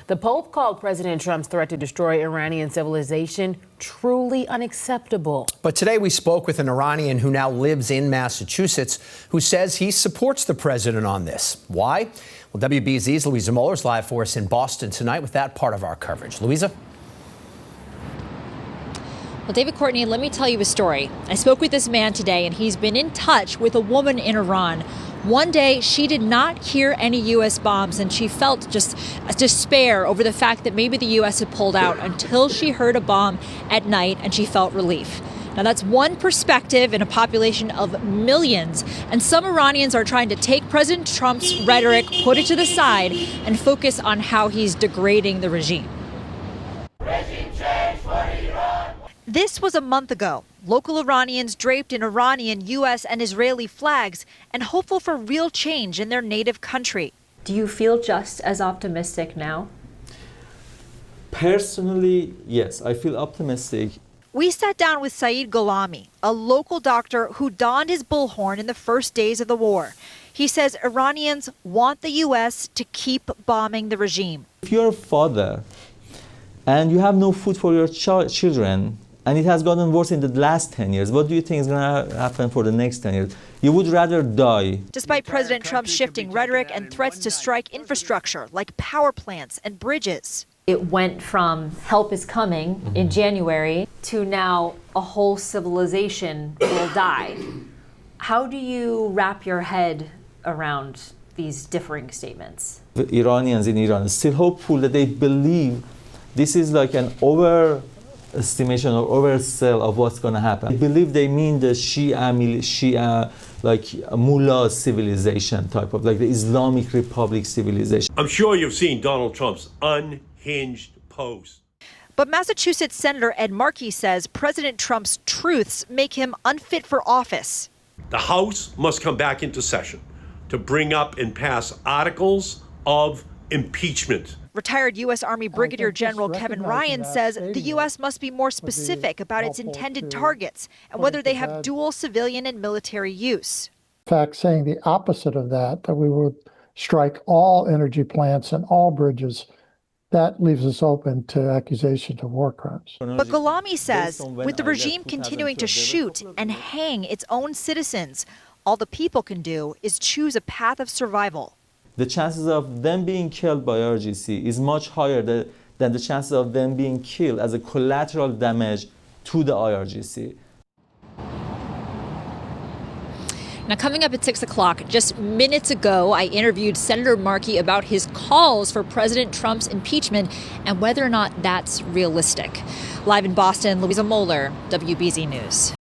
The Pope called President Trump's threat to destroy Iranian civilization truly unacceptable. But today we spoke with an Iranian who now lives in Massachusetts who says he supports the president on this. Why? Well, WBZ's Louisa Moeller's live for us in Boston tonight with that part of our coverage. Louisa? Well, David Courtney, let me tell you a story. I spoke with this man today, and he's been in touch with a woman in Iran. One day, she did not hear any U.S. bombs, and she felt just despair over the fact that maybe the U.S. had pulled out until she heard a bomb at night, and she felt relief. Now, that's one perspective in a population of millions, and some Iranians are trying to take President Trump's rhetoric, put it to the side, and focus on how he's degrading the regime. This was a month ago. Local Iranians draped in Iranian, U.S. and Israeli flags and hopeful for real change in their native country. Do you feel just as optimistic now? Personally, yes, I feel optimistic. We sat down with Saeed Gholami, a local doctor who donned his bullhorn in the first days of the war. He says Iranians want the U.S. to keep bombing the regime. If you're a father and you have no food for your children, and it has gotten worse in the last 10 years, what do you think is going to happen for the next 10 years? You would rather die. Despite President Trump's shifting rhetoric and threats to strike infrastructure like power plants and bridges. It went from help is coming in January to now a whole civilization will die. How do you wrap your head around these differing statements? The Iranians in Iran are still hopeful that they believe this is like an overestimation or oversell of what's going to happen. I believe they mean the Shia like mullah civilization type of, like the Islamic Republic civilization. I'm sure you've seen Donald Trump's unhinged post. But Massachusetts Senator Ed Markey says President Trump's truths make him unfit for office. The House must come back into session to bring up and pass articles of impeachment. Retired U.S. Army Brigadier General Kevin Ryan says the U.S. must be more specific about its intended targets and whether they have dual civilian and military use. In fact, saying the opposite of that we would strike all energy plants and all bridges, that leaves us open to accusations of war crimes. But Gholami says with the regime continuing to shoot and hang its own citizens, all the people can do is choose a path of survival. The chances of them being killed by RGC is much higher than the chances of them being killed as a collateral damage to the IRGC. Now, coming up at 6 o'clock, just minutes ago, I interviewed Senator Markey about his calls for President Trump's impeachment and whether or not that's realistic. Live in Boston, Louisa Moeller, WBZ News.